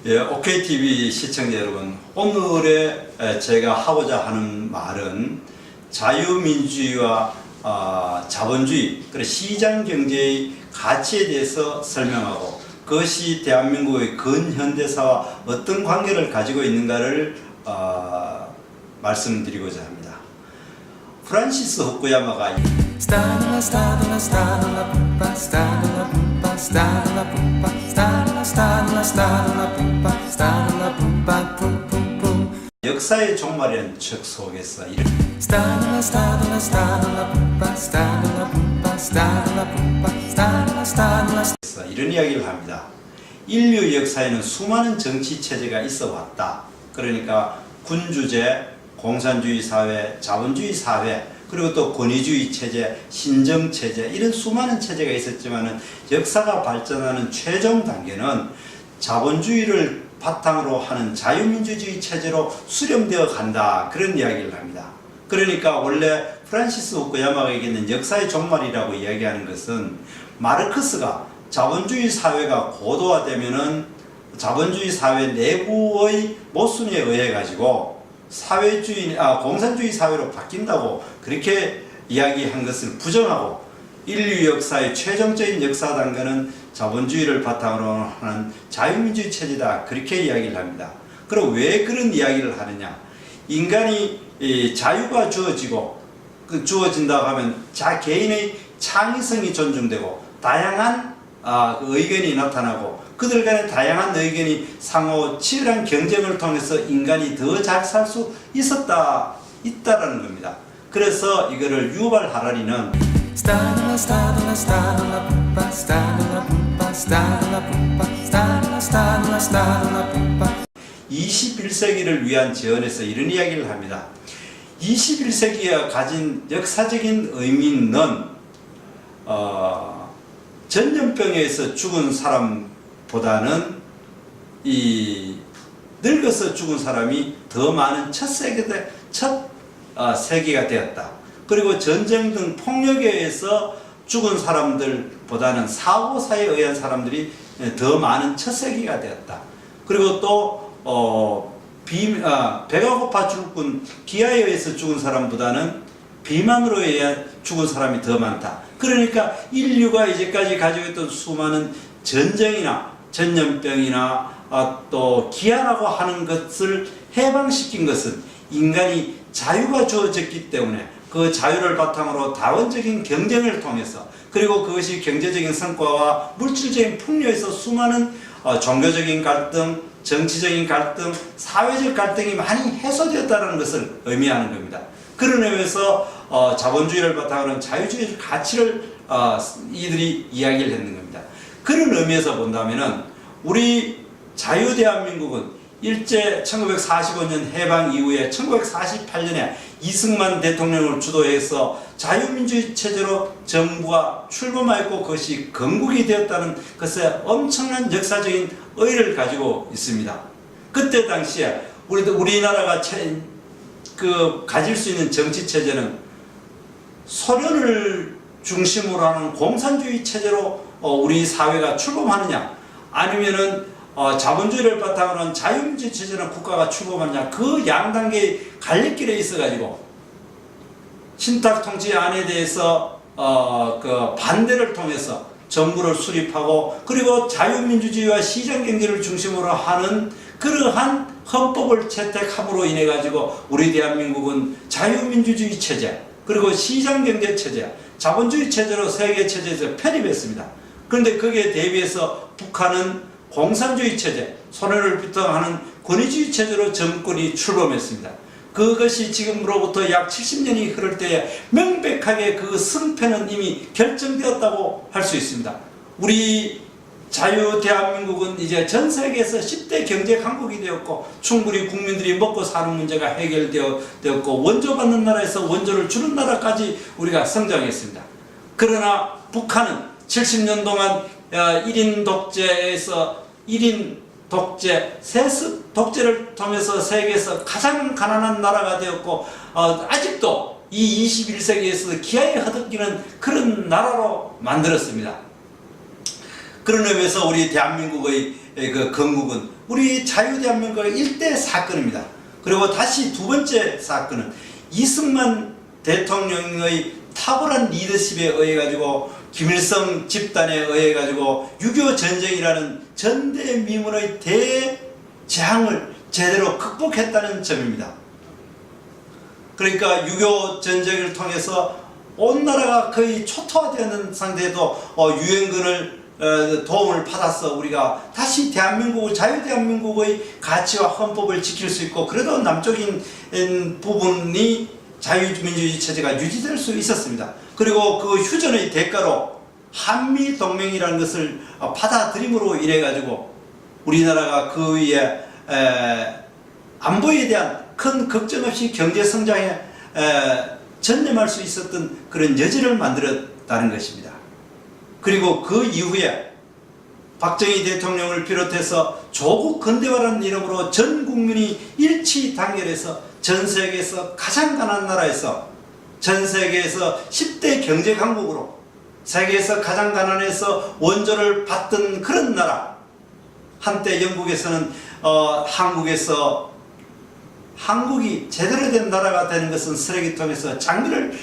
예, OKTV 시청자 여러분, 오늘의 제가 하고자 하는 말은 자유민주주의와 자본주의, 그리고 시장경제의 가치에 대해서 설명하고 그것이 대한민국의 근현대사와 어떤 관계를 가지고 있는가를 말씀드리고자 합니다. 프란시스 후쿠야마가 역사의 종말이라는 책 속에서 이런 이야기를 합니다. 인류 역사에는 수많은 정치 체제가 있어 왔다. 그러니까 군주제, 공산주의 사회, 자본주의 사회, 그리고 또 권위주의 체제, 신정 체제, 이런 수많은 체제가 있었지만은 역사가 발전하는 최종 단계는 자본주의를 바탕으로 하는 자유민주주의 체제로 수렴되어 간다, 그런 이야기를 합니다. 그러니까 원래 프란시스 후쿠야마가 얘기했는 역사의 종말이라고 이야기하는 것은 마르크스가 자본주의 사회가 고도화되면은 자본주의 사회 내부의 모순에 의해 가지고 공산주의 사회로 바뀐다고 그렇게 이야기한 것을 부정하고, 인류 역사의 최종적인 역사 단계는 자본주의를 바탕으로 하는 자유민주주의 체제다, 그렇게 이야기를 합니다. 그럼 왜 그런 이야기를 하느냐? 인간이 자유가 주어진다고 하면 개인의 창의성이 존중되고 다양한 의견이 나타나고 그들 간의 다양한 의견이 상호 치열한 경쟁을 통해서 인간이 더 잘 살 수 있다라는 겁니다. 그래서 이거를 유발 하라리는 21세기를 위한 재현에서 이런 이야기를 합니다. 21세기가 가진 역사적인 의미는 전염병에 의해서 죽은 사람보다는 늙어서 죽은 사람이 더 많은 첫 세기가 되었다. 그리고 전쟁 등 폭력에 의해서 죽은 사람들보다는 사고사에 의한 사람들이 더 많은 첫 세기가 되었다. 그리고 또 배가 고파 죽은 기아에 의해서 죽은 사람보다는 비만으로 의해 죽은 사람이 더 많다. 그러니까 인류가 이제까지 가지고 있던 수많은 전쟁이나 전염병이나 또 기아라고 하는 것을 해방시킨 것은 인간이 자유가 주어졌기 때문에 그 자유를 바탕으로 다원적인 경쟁을 통해서, 그리고 그것이 경제적인 성과와 물질적인 풍요에서 수많은 종교적인 갈등, 정치적인 갈등, 사회적 갈등이 많이 해소되었다는 것을 의미하는 겁니다. 그런 의미에서 자본주의를 바탕으로 하는 자유주의 가치를 이들이 이야기를 했는 겁니다. 그런 의미에서 본다면은 우리 자유대한민국은 일제 1945년 해방 이후에 1948년에 이승만 대통령을 주도해서 자유민주주의 체제로 정부가 출범하였고 그것이 건국이 되었다는 것에 엄청난 역사적인 의의를 가지고 있습니다. 그때 당시에 우리나라가 가질 수 있는 정치체제는 소련을 중심으로 하는 공산주의 체제로 우리 사회가 출범하느냐, 아니면은 자본주의를 바탕으로 한 자유민주주의 체제는 국가가 출범하느냐, 그 양단계의 갈림길에 있어가지고 신탁통치 안에 대해서 반대를 통해서 정부를 수립하고, 그리고 자유민주주의와 시장경제를 중심으로 하는 그러한 헌법을 채택함으로 인해 가지고 우리 대한민국은 자유민주주의 체제, 그리고 시장경제 체제, 자본주의 체제로 세계 체제에서 편입했습니다. 그런데 거기에 대비해서 북한은 공산주의 체제, 소련을 비롯하는 권위주의 체제로 정권이 출범했습니다. 그것이 지금으로부터 약 70년이 흐를 때에 명백하게 그 승패는 이미 결정되었다고 할 수 있습니다. 우리 자유 대한민국은 이제 전 세계에서 10대 경제 강국이 되었고, 충분히 국민들이 먹고 사는 문제가 해결되었고, 원조받는 나라에서 원조를 주는 나라까지 우리가 성장했습니다. 그러나 북한은 70년 동안 1인 독재에서 1인 독재, 세습 독재를 통해서 세계에서 가장 가난한 나라가 되었고, 아직도 이 21세기에서 기아에 허덕이는 그런 나라로 만들었습니다. 그런 의미에서 우리 대한민국의 그 건국은 우리 자유대한민국의 일대 사건입니다. 그리고 다시 두 번째 사건은 이승만 대통령의 탁월한 리더십에 의해 가지고 김일성 집단에 의해 가지고 6.25 전쟁이라는 전대미문의 대재앙을 제대로 극복했다는 점입니다. 그러니까 6.25 전쟁을 통해서 온 나라가 거의 초토화되는 상태에도 유엔군을 도움을 받아서 우리가 다시 대한민국을 자유대한민국의 가치와 헌법을 지킬 수 있고, 그래도 남쪽인 부분이 자유민주주의 체제가 유지될 수 있었습니다. 그리고 그 휴전의 대가로 한미동맹이라는 것을 받아들임으로 인해 가지고 우리나라가 그 위에 안보에 대한 큰 걱정 없이 경제성장에 전념할 수 있었던 그런 여지를 만들었다는 것입니다. 그리고 그 이후에 박정희 대통령을 비롯해서 조국 근대화라는 이름으로 전 국민이 일치 단결해서 전 세계에서 가장 가난한 나라에서 전 세계에서 10대 경제 강국으로 세계에서 가장 가난해서 원조를 받던 그런 나라, 한때 영국에서는 한국이 제대로 된 나라가 되는 것은 쓰레기통에서 장미를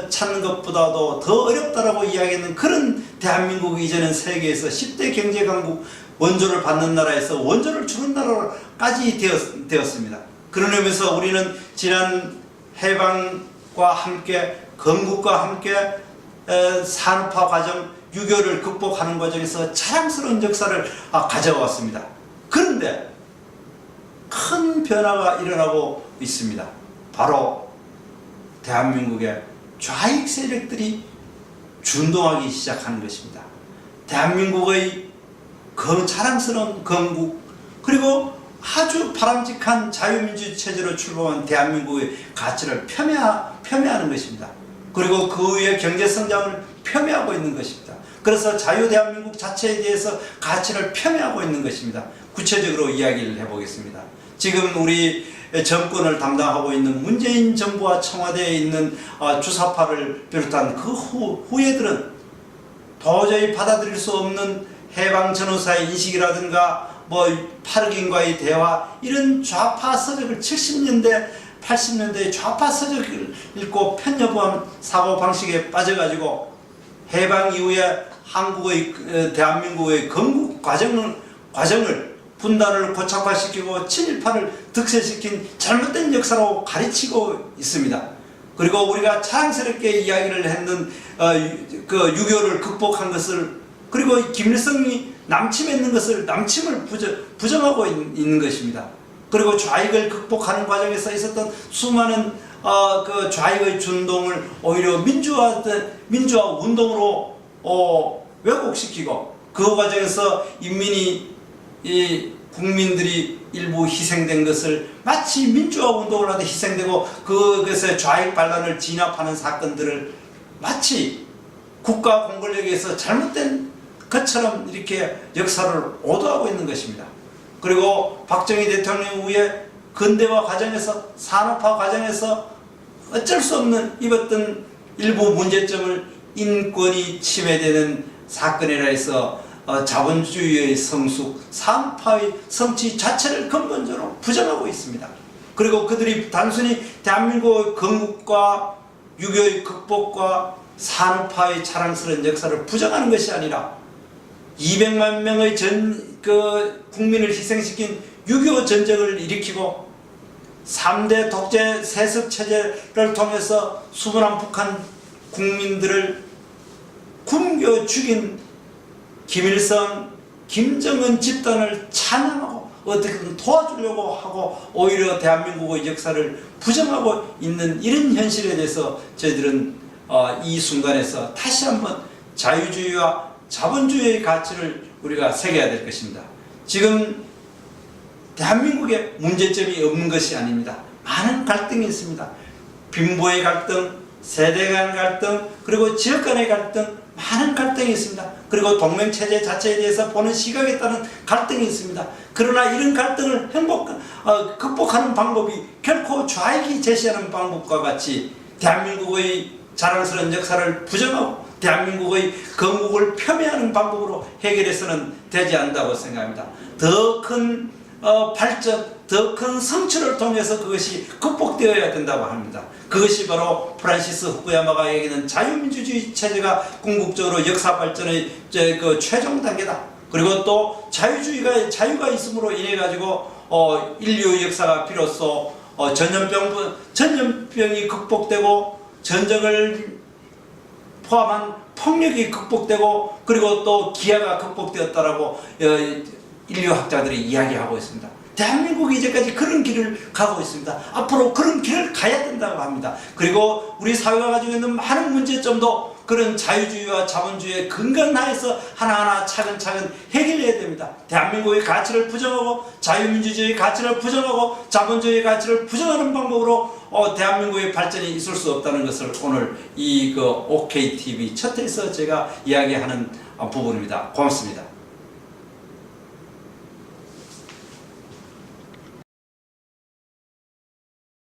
찾는 것보다도 더 어렵다라고 이야기했는 그런 대한민국이 이제는 세계에서 10대 경제 강국, 원조를 받는 나라에서 원조를 주는 나라까지 되었습니다. 그런 의미에서 우리는 지난 해방과 함께 건국과 함께 산업화 과정, 6.25를 극복하는 과정에서 자랑스러운 역사를 가져왔습니다. 그런데 큰 변화가 일어나고 있습니다. 바로 대한민국의 좌익 세력들이 준동하기 시작하는 것입니다. 대한민국의 자랑스러운 건국, 그리고 아주 바람직한 자유민주 체제로 출범한 대한민국의 가치를 폄훼하는 것입니다. 그리고 그 위에 경제성장을 폄훼하고 있는 것입니다. 그래서 자유대한민국 자체에 대해서 가치를 폄훼하고 있는 것입니다. 구체적으로 이야기를 해보겠습니다. 지금 우리 정권을 담당하고 있는 문재인 정부와 청와대에 있는 주사파를 비롯한 그 후예들은 도저히 받아들일 수 없는 해방 전후사의 인식이라든가 파르긴과의 대화, 이런 좌파 서적을 70년대 80년대의 좌파 서적을 읽고 편협한 사고방식에 빠져가지고 해방 이후에 대한민국의 건국 과정을 분단을 고착화시키고 친일파를 득세시킨 잘못된 역사로 가르치고 있습니다. 그리고 우리가 자랑스럽게 이야기를 했는 그 6.25를 극복한 것을, 그리고 김일성이 남침했는 것을 남침을 부정하고 있는 것입니다. 그리고 좌익을 극복하는 과정에서 있었던 수많은 그 좌익의 준동을 오히려 민주화 운동으로 왜곡시키고, 그 과정에서 국민들이 일부 희생된 것을 마치 민주화 운동을 하듯 희생되고, 그것에 좌익 반란을 진압하는 사건들을 마치 국가 공권력에서 잘못된 것처럼 이렇게 역사를 오도하고 있는 것입니다. 그리고 박정희 대통령 후에 근대화 과정에서, 산업화 과정에서 어쩔 수 없는 입었던 일부 문제점을 인권이 침해되는 사건이라 해서 자본주의의 성숙, 산업화의 성취 자체를 근본적으로 부정하고 있습니다. 그리고 그들이 단순히 대한민국의 건국과 6.25의 극복과 산업화의 자랑스러운 역사를 부정하는 것이 아니라 200만 명의 국민을 희생시킨 6.25 전쟁을 일으키고 3대 독재 세습 체제를 통해서 수분한 북한 국민들을 굶겨 죽인 김일성, 김정은 집단을 찬양하고 어떻게든 도와주려고 하고 오히려 대한민국의 역사를 부정하고 있는 이런 현실에 대해서 저희들은 이 순간에서 다시 한번 자유주의와 자본주의의 가치를 우리가 새겨야 될 것입니다. 지금 대한민국에 문제점이 없는 것이 아닙니다. 많은 갈등이 있습니다. 빈부의 갈등, 세대 간 갈등, 그리고 지역 간의 갈등, 많은 갈등이 있습니다. 그리고 동맹체제 자체에 대해서 보는 시각에 따른 갈등이 있습니다. 그러나 이런 갈등을 극복하는 방법이 결코 좌익이 제시하는 방법과 같이 대한민국의 자랑스러운 역사를 부정하고 대한민국의 건국을 폄훼하는 방법으로 해결해서는 되지 않는다고 생각합니다. 더 큰 발전, 더 큰 성취를 통해서 그것이 극복되어야 된다고 합니다. 그것이 바로 프란시스 후쿠야마가 얘기하는 자유민주주의 체제가 궁극적으로 역사 발전의 그 최종 단계다. 그리고 또 자유가 있음으로 인해 가지고 인류 역사가 비로소 전염병이 극복되고 전쟁을 포함한 폭력이 극복되고 그리고 또 기아가 극복되었다라고 인류학자들이 이야기하고 있습니다. 대한민국이 이제까지 그런 길을 가고 있습니다. 앞으로 그런 길을 가야 된다고 합니다. 그리고 우리 사회가 가지고 있는 많은 문제점도 그런 자유주의와 자본주의의 근간 하에서 하나하나 차근차근 해결해야 됩니다. 대한민국의 가치를 부정하고 자유민주주의의 가치를 부정하고 자본주의의 가치를 부정하는 방법으로 대한민국의 발전이 있을 수 없다는 것을 오늘 이 OKTV 첫 회에서 제가 이야기하는 부분입니다. 고맙습니다.